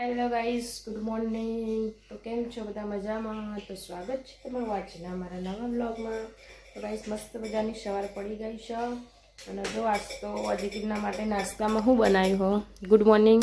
Hello guys, good morning. તો કેમ છો બધા? મજામાં? તો સ્વાગત છે તમારું આજના અમારા નવા બ્લોગમાં. તો ગાઈસ મસ્ત મજાની સવાર પડી ગઈ છે અને જો આજ તો અદિતિના માટે નાસ્તામાં હું બનાવ્યું હો. Good morning.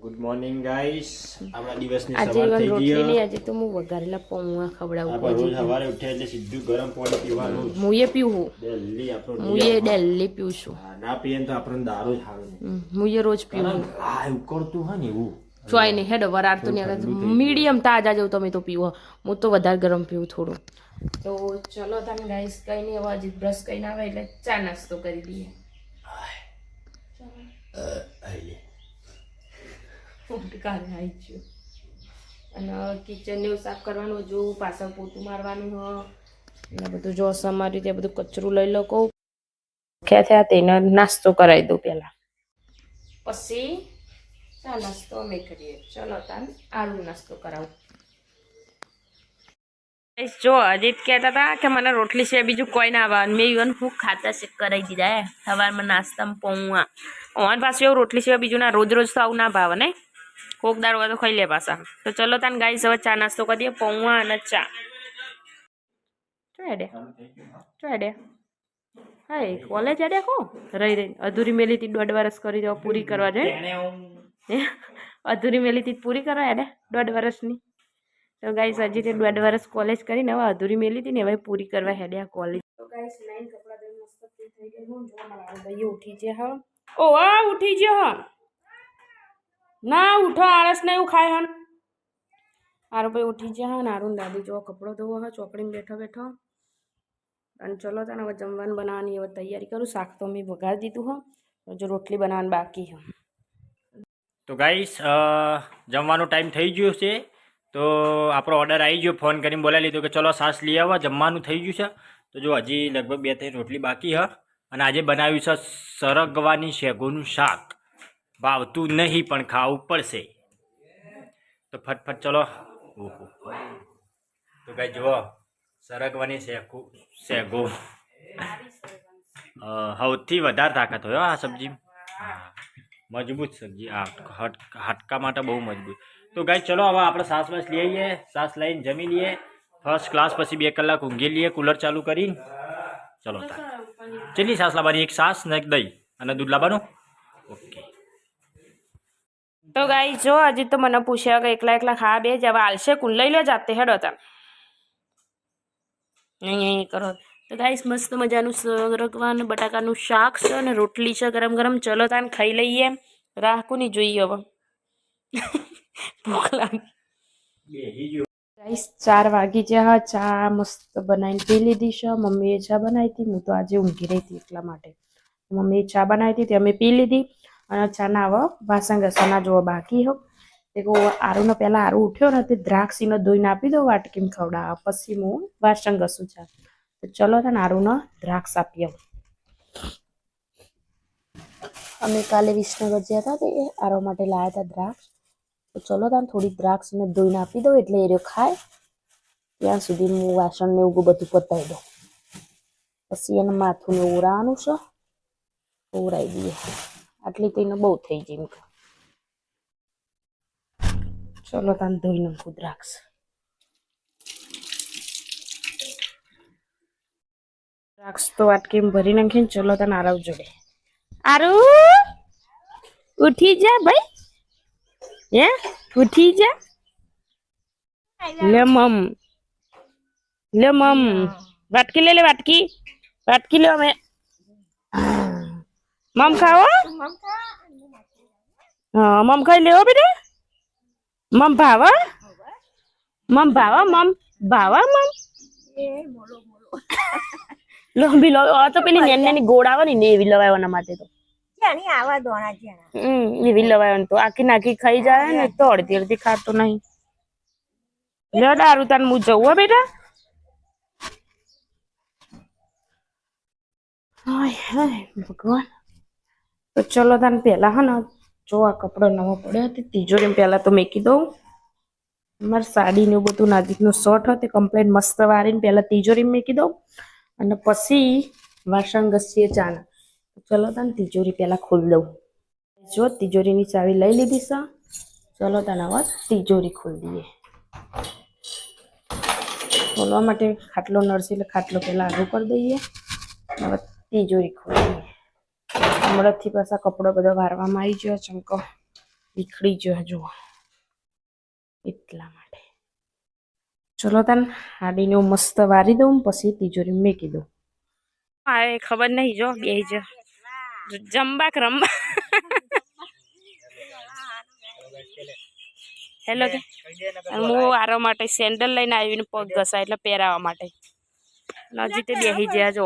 Good morning guys. આપણા દિવસની આજે સવાર ઇવન થઈ ગઈ. રોટલી નહીં, આજે તો હું વઘારેલા પૌવા ખવડાવું. આપણે રોજ સવારે ઉઠ્યા એટલે સીધું ગરમ પાણી પીવાનું. મુએ પીવું ડેલી આપણો મુએ ડેલી પીવું છું. ના પીએ તો આપણને દારૂ જ હારું. મુએ રોજ પીવું. આ ઉકળતું હોય ને એવું ચોય નહીં હેડો વરાળ તો નહીં, મીડિયમ તાજા જેવું તમે તો પીવો. હું તો વધારે ગરમ પીવું થોડું. તો ચલો તમે ગાઈસ, કંઈ નહીં, હવે હજી બ્રશ કરીને આવે એટલે ચા નાસ્તો કરી દઈએ. કાલે આવી છું અને કિચનને એવું સાફ કરવાનું, જો પાછળ પોતું મારવાનું હ એટલે બધું જો સમાર્યું ત્યાં બધું કચરું લઈ લો. કહું ખ્યા થયા તેને નાસ્તો કરાવી દઉં પહેલાં, પછી ચા નાસ્તો અમે કરીએ. ચલો તાન આલુ નાસ્તો કરાવું. જો અજીત કહેતા હતા કે મને રોટલી સિવાય બીજું કોઈ ના આવે. મેં ઇવન હું ખાતા શેક કરાવી દીધા. સવારમાં નાસ્તામાં પૌવા ઓન પાછું એવું રોટલી સિવાય બીજું ના. રોજ રોજ તો આવું ના ભાવે ને, કોક દાળ હોય તો ખાઈ લે પાછા. તો ચલો તાન ગાઈસ હવે ચા નાસ્તો કરી દઈએ. પૌવા અને ચા. ચોડે હા કોલેજ આડે કો રહી અધૂરી મેલી હતી 1.5 વર્ષ કરી દો, પૂરી કરવા જાય. અધૂરી મેલી હતી પૂરી કરવા હેડે 1.5 વર્ષની. તો ગાઈસ હજી તે 1.5 વર્ષ કોલેજ કરીને હવે અધૂરી મેલી હતી ને હવે પૂરી કરવા હેડે આ કોલેજ. તો ગાઈસ નાઈન કપડા ધોઈ મસ્ત ફ્રી થઈ ગઈ હું. જો મારા ભાઈ ઉઠી ગયા હા. ઓ આ ઉઠી ગયો હા. ના ઉઠો, આળસ ને એવું ખાય હન. આરો ભાઈ ઉઠી ગયા હા. નારું દાદી જો કપડો ધોવો હા, ચોકડીમાં બેઠો બેઠો. અને ચલો તને હવે જમવાનું બનાવવાની હવે તૈયારી કરું. શાક તો મેં વઘારી દીધું હો, જો રોટલી બનાવવાની બાકી છે. તો ગાઈસ જમવાનો ટાઈમ થઈ ગયો છે. તો આપણો ઓર્ડર આવી ગયો, ફોન કરીને બોલાવી લીધો કે ચલો સાસ લઈ આવો, જમવાનું થઈ ગયું છે. તો જો હજી લગભગ 2-3 રોટલી બાકી હ. અને આજે બનાવ્યું છે સરગવાની શેગોનું શાક. ભાવતું નહીં પણ ખાવું પડશે. તો ફટફટ ચલો. તો ગાઈ જુઓ સરગવાની શેગો સૌથી વધારે તાકાત હોય આ સબ્જી. મજબૂત સબ્જી, હાડકા માટે બહુ મજબૂત. તો ગાઈ ચલો હવે આપણે સાસ વાસ લઈ આવીએ. સાસ લઈને જમી લઈએ ફર્સ્ટ ક્લાસ, પછી 2 કલાક ઊંઘી લઈએ કુલર ચાલુ કરીને. ચલો ચેટલી સાસ લાવવાની? 1 સાસ ને 1 દહીં અને દૂધ લાવવાનું. ઓકે. તો ગાઈ જો હજી તો મને પૂછ્યા કે એકલા એકલા ખાવા બે જ હવે આલશે કુલ લઈ લો જાતે હેડો તા નહીં કરો. તો ગાઈસ મસ્ત મજાનું સરગવાનું બટાકાનું શાક છે અને રોટલી છે ગરમ ગરમ. ચલો તાન ખાઈ લઈએ. રાખું નહીં જોઈએ હવે ભૂખ લાગી. ગાઈસ 4 વાગી ગયા. ચા મસ્ત બનાવીને પી લીધી છે. મમ્મીએ ચા બનાવી હતી, હું તો આજે ઊંઘી રહી હતી એટલા માટે. મમ્મીએ ચા બનાવી હતી તે અમે પી લીધી. અને ચાના હવે વાસણ ઘસવાના જોવા બાકી હો. તે આરુનો પહેલાં આરું ઉઠ્યો ને તે દ્રાક્ષીનો ધોઈને આપી દો વાટકીમાં ખવડાવવા, પછી હું વાસણ ઘસું ચા. તો ચલો તને આરુનો દ્રાક્ષ આપી આવું. અમે કાલે વિસનગર ગયા હતા તે આરો માટે લાવ્યા હતા દ્રાક્ષ. તો ચલો તને થોડી દ્રાક્ષને ધોઈને આપી દઉં એટલે એ રહ્યો ખાય ત્યાં સુધી હું વાસણ ને એવું બધું પતાવી દઉં. પછી એને માથું ને ઓરાવાનું છે, ઓરાઈ દઈએ. આટલી તો એને બહુ થઈ જાય. ચલો તને ધોઈ નાખું દ્રાક્ષ. દ્રાક્ષ તો વાટકીમાં ભરી નાખીને ચલો તને આરવ જોડે. આરુ ઉઠી જા ભાઈ, હે ઉઠી જા. લે મમ વાટકી લે વાટકી લે અમે મમ ખાવો. હા મમ ખાઈ લેવો બેટા. મમ ભાવા મમ લોબી લો તો પેલી નેની ગોળ આવે ને એવી લવાવાના માટે તો એવી લવાવાનું તો આખી નાખી ખાઈ જાય ને તો અડધી અડધી ખાતો નહીં. લે દારૂ તાન હું જવું હો બેટા. ભગવાન. તો ચલો તાન પેલા હા ને જો આ કપડો નવો પડ્યો હતી તિજોરી પહેલા તો મેકી દઉં. મારી સાડી ને બધું નાજીકનું શર્ટ હતું કમ્પ્લેટ મસ્ત વારીને પહેલા તિજોરી મેકી દઉં અને પછી વાસણ ઘસીએ ચાના. ચલો તાન તિજોરી પહેલા ખોલી દઉં. જો તિજોરીની ચાવી લઈ લીધી છે. ચલો તને હવે તિજોરી ખોલી દઈએ. ખોલવા માટે ખાટલો નરસી એટલે ખાટલો પહેલા આગળ કરી દઈએ. હવે તિજોરી ખોલી દઈએ. હમણાંથી પાછા કપડો બધો વારવામાં આવી ગયો, ચમકો નીકળી ગયો જુઓ, એટલા માટે. ચલો તને હાડીને હું મસ્ત વારી દઉં, પછી તિજોરી મેકી દઉં. હા એ ખબર નહીં, જો બે જ જમબાક રમવા. હેલો કે હું આરો માટે સેન્ડલ લઈને આવીને પગ ઘસા એટલે પહેરાવા માટે નજીક બેસી ગયા જો.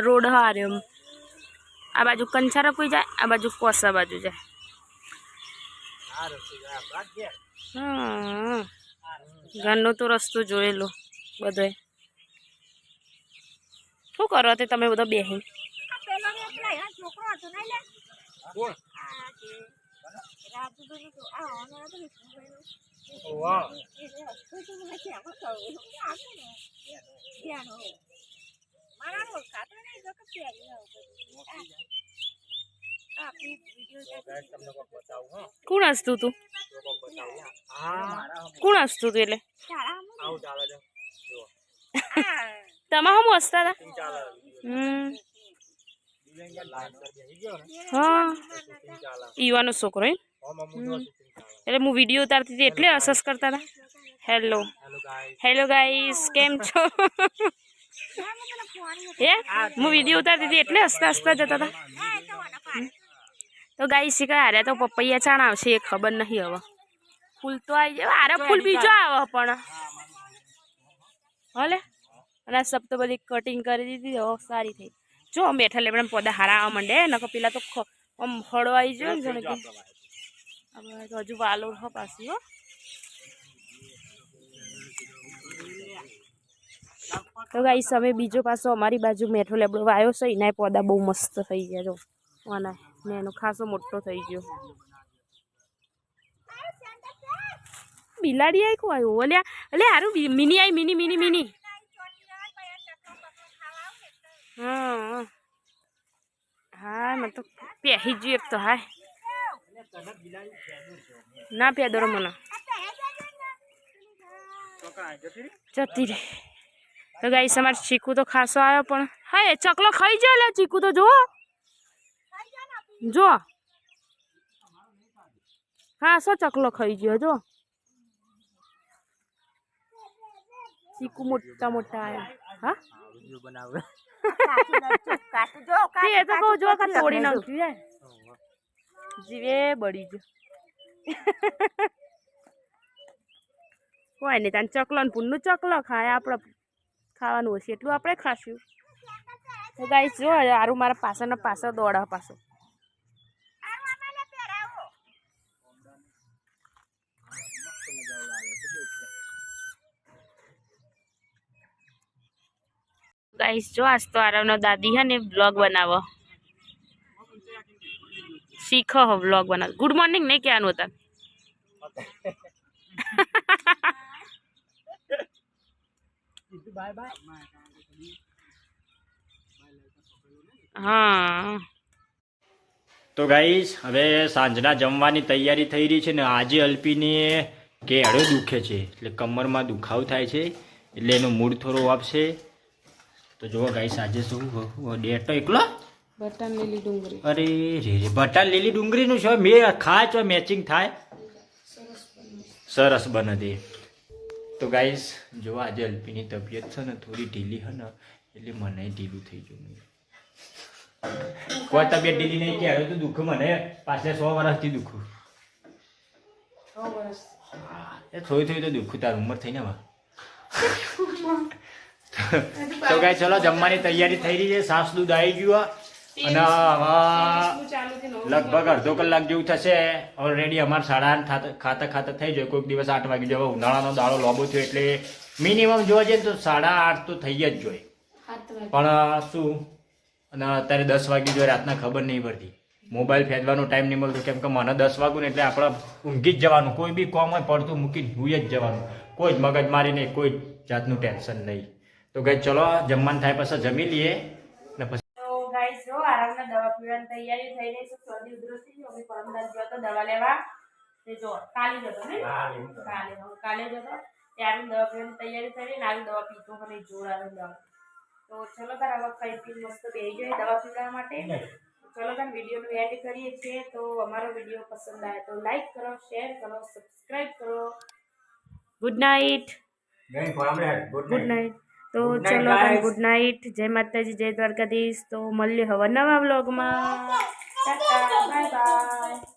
રોડ હાર્યો, આ બાજુ કંછારા કોઈ જાય, આ બાજુ કોસા બાજુ જાય. ઘરનો તો રસ્તો જોયેલો બધો. શું કરો તે તમે બધો બેહી? કોણ હસતું તું? કોણ હસતું તું? એટલે તમે હમ હસતા હતા? હા ઈવાનો છોકરો એમ. એટલે હું વિડીયો ઉતારતી હતી એટલે અસસ કરતા હતા. હેલો હેલો ગાઈસ, કેમ છો? હે હું વિડીયો ઉતારતી હતી એટલે હસતા હસતા જતા હતા. તો ગાઈસ શીખા હાર્યા તો પપૈયા ચાણ આવશે એ ખબર નહીં. હવે ફૂલ તો આવી જાય, આરે ફૂલ બીજો આવે પણ હલે. અને આ સબ તો બધી કટિંગ કરી દીધી, હવે સારી થઈ. જો બેઠા લેબડા પોદા હારા આવવા માંડે, નકર પેલા તો આમ હળો આવી જાય ને કે તો હજુ વાલો હો પાછી. હો તો ગાઈસ અમે બીજો પાછો અમારી બાજુ મેઠો લેબડો વાયો છે, એના પોદા બહુ મસ્ત થઈ ગયા. જો આના ને એનો ખાસો મોટો થઈ ગયો. બિલાડી આવી કોઈ આવ્યો? ઓલ્યા એટલે હારું મિની આવી, મિની મિની મિની. હા હા મેં તો પહેરી જ એક તો. હા ના પેદરો મને જતી રે. તો ગાઈસ અમારે ચીકુ તો ખાસો આવ્યો પણ હા એ ચકલો ખાઈ જાય. લે ચીકુ તો જો જો ખાસો ચકલો ખાઈ ગયો. જો ચીકુ મોટા મોટા આવ્યા. હા એ તો કહું જો તોડી નાખ્યું જીવે બળી ગયો. કોઈ નહીં તાન ચકલો ને પૂનનું ચકલો ખાય, આપણે ખાવાનું હશે એટલું આપણે ખાશું. તો ગાઈસ જો હારું મારા પાછળનો પાછળ દોડા પાછો. ગાઈસ જો આજ તો આરામનો દાદી હે ને બ્લોગ બનાવો શીખો હો. બ્લોગ બનાવો. ગુડ મોર્નિંગ નહીં કહેવાનું હતા. હા તો ગાઈસ હવે સાંજના જમવાની તૈયારી થઈ રહી છે ને. આજે અલ્પીને કેળો દુખે છે, એટલે કમરમાં દુખાવો થાય છે, એટલે એનો મૂડ થોડો આપશે. તો જુઓ ગાઈસ આજે શું ડેટો એકલો બટાન લીલી ડુંગળી. અરે રે રે બટાન લીલી ડુંગળીનું છે. મેં ખાય તો મેચિંગ થાય, સરસ બને તે. તો ગાઈસ જો આજે અલ્પીની તબિયત છે ને થોડી ઢીલી છે ને, એટલે મને ઢીલું થઈ ગયું. કોઈ તબિયત ઢીલી નહીં કે હવે તો દુઃખ મને પાછળ 100 વર્ષથી દુઃખ. એ થોડી થોડી તો દુઃખ તાર ઉંમર થઈને હવે. તો ગાઈસ ચલો જમવાની તૈયારી થઈ રહી છે. સાસ દૂધ આવી ગયું અને લગભગ અડધો કલાક જેવું થશે. ઓલરેડી અમારે 8:30 ખાતા ખાતા થઈ જાય. કોઈક દિવસ 8 વાગી જાય. ઉનાળાનો દાડો લાંબો થયો એટલે મિનિમમ જોવા જઈએ તો 8:30 તો થઈ જ જોઈએ. પણ શું અને અત્યારે 10 વાગી જોઈએ રાતના ખબર નહીં પડતી. મોબાઈલ ફેંદવાનો ટાઈમ નહીં મળતો, કેમ કે મને 10 વાગ્યું ને એટલે આપણે ઊંઘી જ જવાનું. કોઈ બી કોમ હોય પડતું મૂકીને હુઈ જ જવાનું. કોઈ જ મગજ મારી નહીં, કોઈ જાતનું ટેન્શન નહીં. તો ગાઈસ ચલો જમવાનું થાય પછી જમી લઈએ ને પછી પીવાની તૈયારી થઈ રહી છે. શરદી ઉધરસ થઈ ગઈ. અમે પરમદાસ ગયો તો દવા લેવા. તે જો કાલે જતો ને કાલે જતો ત્યારે દવા પીવાની તૈયારી થઈ રહી ને આવી દવા પીતો મને જોર આવે દવા. તો ચલો તાર હવે ખાઈ પી મસ્ત બેસી જાય દવા પીવડાવવા માટે. ચલો તાર વિડીયોનું એડ કરીએ છીએ. તો અમારો વિડીયો પસંદ આવે તો લાઈક કરો, શેર કરો, સબસ્ક્રાઈબ કરો. Good night. Good night. તો ચલો ગુડ નાઇટ. જય માતાજી, જય દ્વારકાધીશ. તો મળીએ હવે નવા વ્લોગમાં. Tata, bye bye.